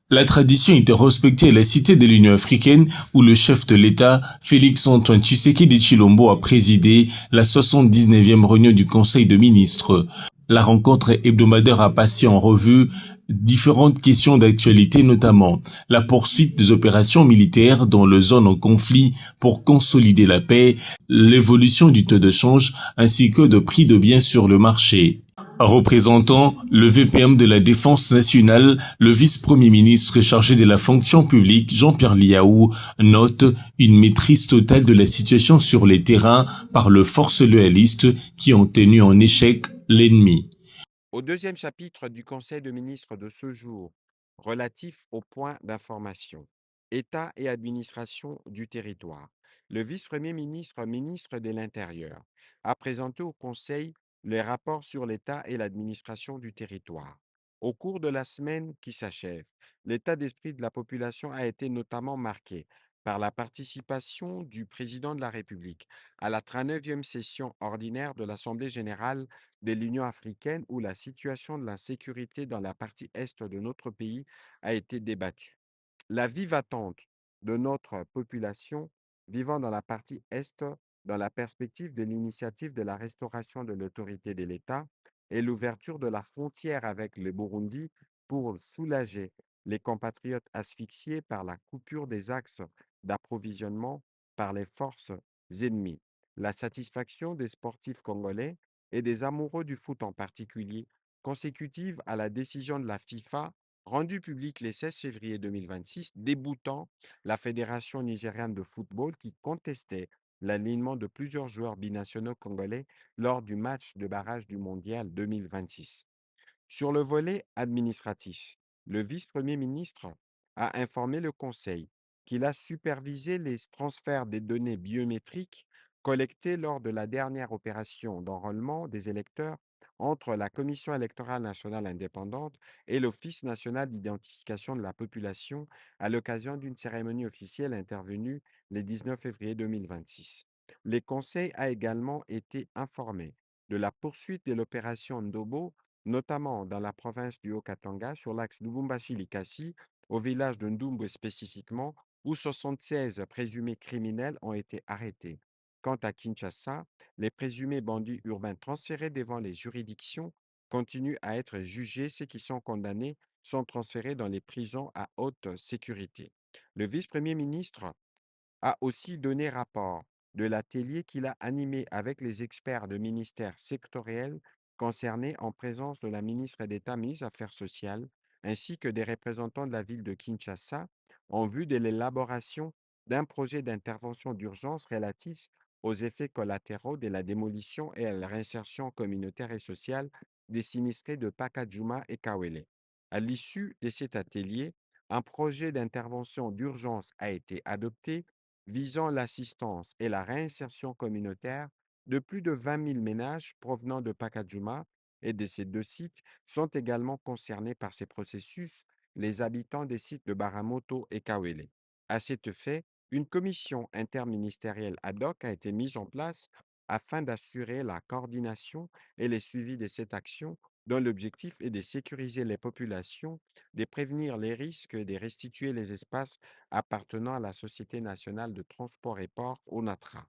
La tradition était respectée à la Cité de l'Union africaine où le chef de l'État, Félix-Antoine Tshisekedi Tshilombo, a présidé la 79e réunion du Conseil de ministres. La rencontre hebdomadaire a passé en revue différentes questions d'actualité, notamment la poursuite des opérations militaires dans les zones en conflit pour consolider la paix, l'évolution du taux de change ainsi que de prix de biens sur le marché. Représentant le VPM de la Défense nationale, le vice-premier ministre chargé de la fonction publique, Jean-Pierre Liaou, note une maîtrise totale de la situation sur les terrains par les forces loyalistes qui ont tenu en échec l'ennemi. Au deuxième chapitre du Conseil de ministres de ce jour, relatif aux points d'information, État et administration du territoire, le vice-premier ministre, ministre de l'Intérieur, a présenté au Conseil les rapports sur l'État et l'administration du territoire. Au cours de la semaine qui s'achève, l'état d'esprit de la population a été notamment marqué par la participation du président de la République à la 39e session ordinaire de l'Assemblée générale de l'Union africaine où la situation de l'insécurité dans la partie est de notre pays a été débattue. La vive attente de notre population vivant dans la partie est dans la perspective de l'initiative de la restauration de l'autorité de l'État et l'ouverture de la frontière avec le Burundi pour soulager les compatriotes asphyxiés par la coupure des axes d'approvisionnement par les forces ennemies. La satisfaction des sportifs congolais et des amoureux du foot en particulier, consécutive à la décision de la FIFA rendue publique le 16 février 2026, déboutant la Fédération nigériane de football qui contestait l'alignement de plusieurs joueurs binationaux congolais lors du match de barrage du Mondial 2026. Sur le volet administratif, le vice-premier ministre a informé le Conseil qu'il a supervisé les transferts des données biométriques collectées lors de la dernière opération d'enrôlement des électeurs entre la Commission électorale nationale indépendante et l'Office national d'identification de la population à l'occasion d'une cérémonie officielle intervenue le 19 février 2026. Le Conseil a également été informé de la poursuite de l'opération Ndobo notamment dans la province du Haut-Katanga, sur l'axe Lubumbashi-Likasi, au village de Ndumbe spécifiquement, où 76 présumés criminels ont été arrêtés. Quant à Kinshasa, les présumés bandits urbains transférés devant les juridictions continuent à être jugés. Ceux qui sont condamnés sont transférés dans les prisons à haute sécurité. Le vice-premier ministre a aussi donné rapport de l'atelier qu'il a animé avec les experts de ministères sectoriels concernés en présence de la ministre d'État ministre des Affaires sociales ainsi que des représentants de la ville de Kinshasa en vue de l'élaboration d'un projet d'intervention d'urgence relatif aux effets collatéraux de la démolition et à la réinsertion communautaire et sociale des sinistrés de Pakadjouma et Kawele. À l'issue de cet atelier, un projet d'intervention d'urgence a été adopté visant l'assistance et la réinsertion communautaire de plus de 20 000 ménages provenant de Pakadjouma et de ces deux sites sont également concernés par ces processus, les habitants des sites de Baramoto et Kawele. À cet effet, une commission interministérielle ad hoc a été mise en place afin d'assurer la coordination et le suivi de cette action dont l'objectif est de sécuriser les populations, de prévenir les risques et de restituer les espaces appartenant à la Société nationale de transport et ports, ONATRA.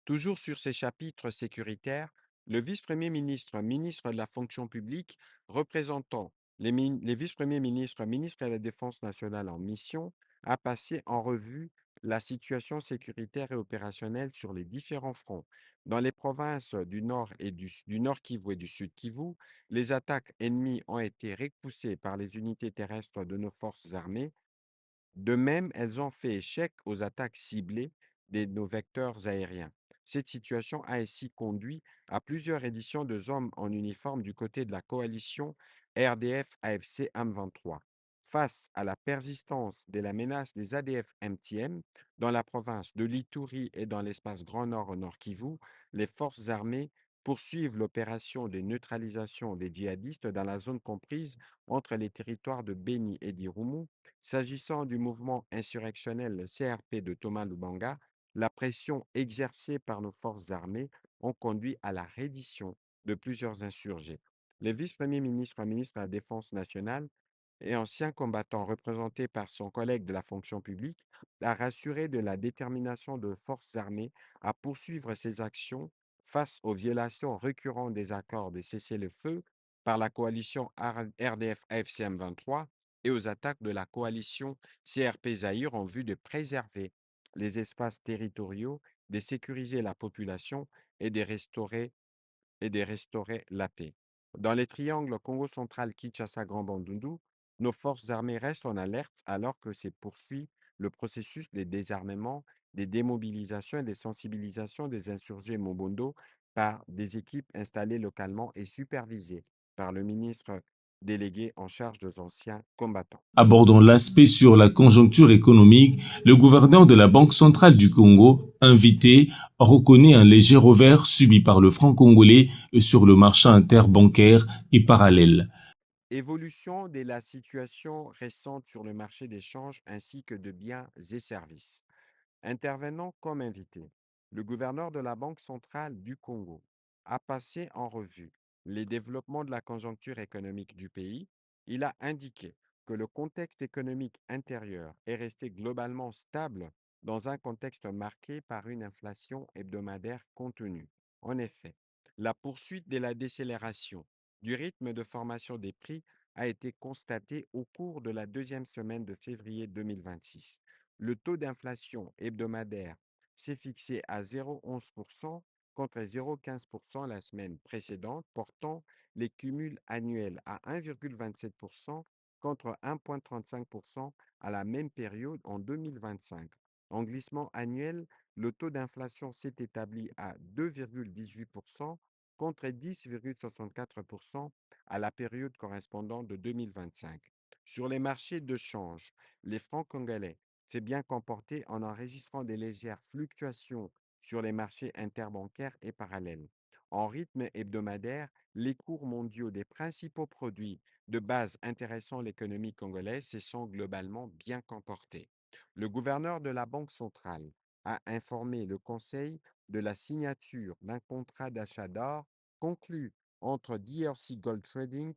Toujours sur ces chapitres sécuritaires, le vice-premier ministre, ministre de la fonction publique, représentant les vice-premiers ministres, ministre de la Défense nationale en mission, a passé en revue la situation sécuritaire et opérationnelle sur les différents fronts. Dans les provinces du Nord et du Nord Kivu et du Sud Kivu, les attaques ennemies ont été repoussées par les unités terrestres de nos forces armées. De même, elles ont fait échec aux attaques ciblées de nos vecteurs aériens. Cette situation a ainsi conduit à plusieurs éditions de hommes en uniforme du côté de la coalition RDF-AFC M23. Face à la persistance de la menace des ADF-MTM dans la province de l'Ituri et dans l'espace Grand Nord au Nord Kivu, les forces armées poursuivent l'opération de neutralisation des djihadistes dans la zone comprise entre les territoires de Beni et d'Irumu. S'agissant du mouvement insurrectionnel CRP de Thomas Lubanga, la pression exercée par nos forces armées ont conduit à la reddition de plusieurs insurgés. Les vice-premiers ministres, ministre de la Défense nationale et ancien combattant représenté par son collègue de la fonction publique, a rassuré de la détermination de forces armées à poursuivre ses actions face aux violations récurrentes des accords de cessez-le-feu par la coalition RDF-AFCM 23 et aux attaques de la coalition CRP Zahir en vue de préserver les espaces territoriaux, de sécuriser la population et de restaurer la paix. Dans les triangles Congo central, Kinshasa, Grand Bandundu, nos forces armées restent en alerte alors que se poursuit le processus de désarmement, des démobilisations et des sensibilisations des insurgés Mobondo par des équipes installées localement et supervisées par le ministre délégué en charge des anciens combattants. Abordant l'aspect sur la conjoncture économique, le gouverneur de la Banque centrale du Congo, invité, reconnaît un léger revers subi par le franc congolais sur le marché interbancaire et parallèle. Évolution de la situation récente sur le marché des changes ainsi que de biens et services. Intervenant comme invité, le gouverneur de la Banque centrale du Congo a passé en revue les développements de la conjoncture économique du pays. Il a indiqué que le contexte économique intérieur est resté globalement stable dans un contexte marqué par une inflation hebdomadaire contenue. En effet, la poursuite de la décélération du rythme de formation des prix a été constatée au cours de la deuxième semaine de février 2026. Le taux d'inflation hebdomadaire s'est fixé à 0,11% contre 0,15% la semaine précédente, portant les cumuls annuels à 1,27% contre 1,35% à la même période en 2025. En glissement annuel, le taux d'inflation s'est établi à 2,18% contre 10,64% à la période correspondante de 2025. Sur les marchés de change, les francs congolais s'est bien comporté en enregistrant des légères fluctuations sur les marchés interbancaires et parallèles. En rythme hebdomadaire, les cours mondiaux des principaux produits de base intéressant l'économie congolaise se sont globalement bien comportés. Le gouverneur de la Banque centrale a informé le Conseil de la signature d'un contrat d'achat d'or conclu entre DRC Gold Trading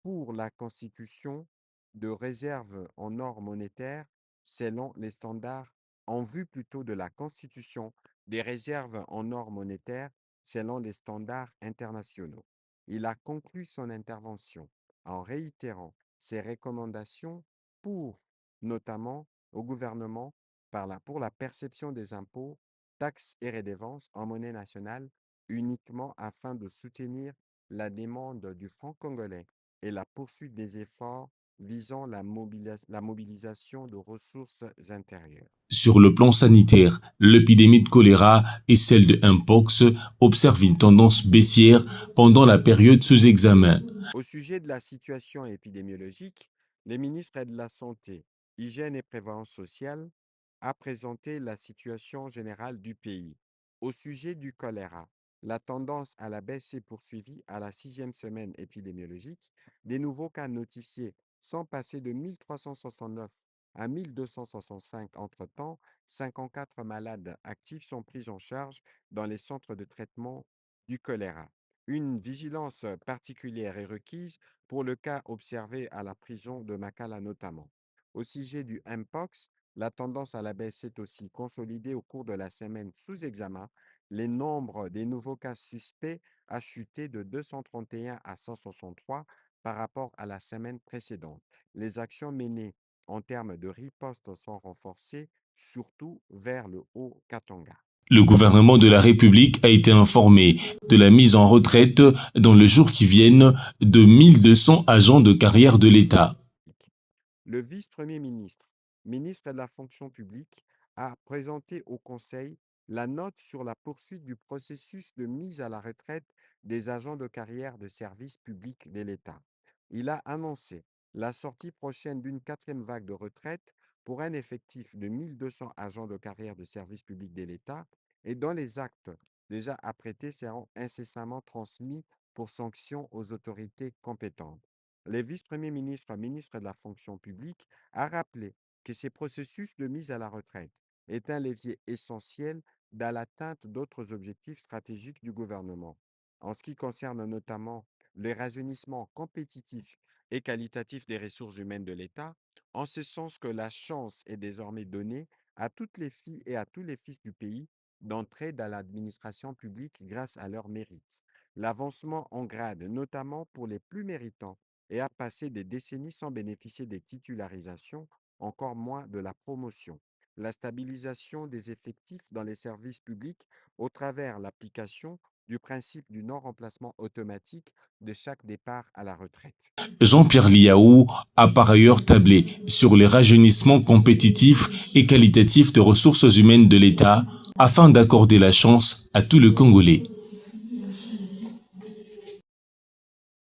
pour la constitution de réserves en or monétaire selon les standards en vue plutôt de la constitution des réserves en or monétaire selon les standards internationaux. Il a conclu son intervention en réitérant ses recommandations pour, notamment au gouvernement, pour la perception des impôts, taxes et redevances en monnaie nationale uniquement afin de soutenir la demande du franc congolais et la poursuite des efforts visant la mobilisation de ressources intérieures. Sur le plan sanitaire, l'épidémie de choléra et celle de Mpox observent une tendance baissière pendant la période sous examen. Au sujet de la situation épidémiologique, les ministres de la Santé, Hygiène et Prévoyance sociale a présenté la situation générale du pays. Au sujet du choléra, la tendance à la baisse s'est poursuivie à la sixième semaine épidémiologique. Des nouveaux cas notifiés sont passés de 1369 à 1265 entre-temps. 54 malades actifs sont pris en charge dans les centres de traitement du choléra. Une vigilance particulière est requise pour le cas observé à la prison de Makala notamment. Au sujet du Mpox, la tendance à la baisse s'est aussi consolidée au cours de la semaine sous examen. Les nombres des nouveaux cas suspects a chuté de 231 à 163 par rapport à la semaine précédente. Les actions menées en termes de riposte sont renforcées, surtout vers le Haut-Katanga. Le gouvernement de la République a été informé de la mise en retraite dans les jours qui viennent de 1200 agents de carrière de l'État. Le vice-premier ministre, ministre de la fonction publique, a présenté au Conseil la note sur la poursuite du processus de mise à la retraite des agents de carrière de services publics de l'État. Il a annoncé la sortie prochaine d'une quatrième vague de retraite pour un effectif de 1200 agents de carrière de services publics de l'État et dont les actes déjà apprêtés seront incessamment transmis pour sanction aux autorités compétentes. Le vice-premier ministre, ministre de la fonction publique, a rappelé que ces processus de mise à la retraite est un levier essentiel dans l'atteinte d'autres objectifs stratégiques du gouvernement. En ce qui concerne notamment le rajeunissement compétitif et qualitatif des ressources humaines de l'État, en ce sens que la chance est désormais donnée à toutes les filles et à tous les fils du pays d'entrer dans l'administration publique grâce à leurs mérites. L'avancement en grade, notamment pour les plus méritants, et à passer des décennies sans bénéficier des titularisations, encore moins de la promotion. La stabilisation des effectifs dans les services publics au travers l'application du principe du non-remplacement automatique de chaque départ à la retraite. Jean-Pierre Liaou a par ailleurs tablé sur le rajeunissement compétitif et qualitatif des ressources humaines de l'État afin d'accorder la chance à tous les Congolais.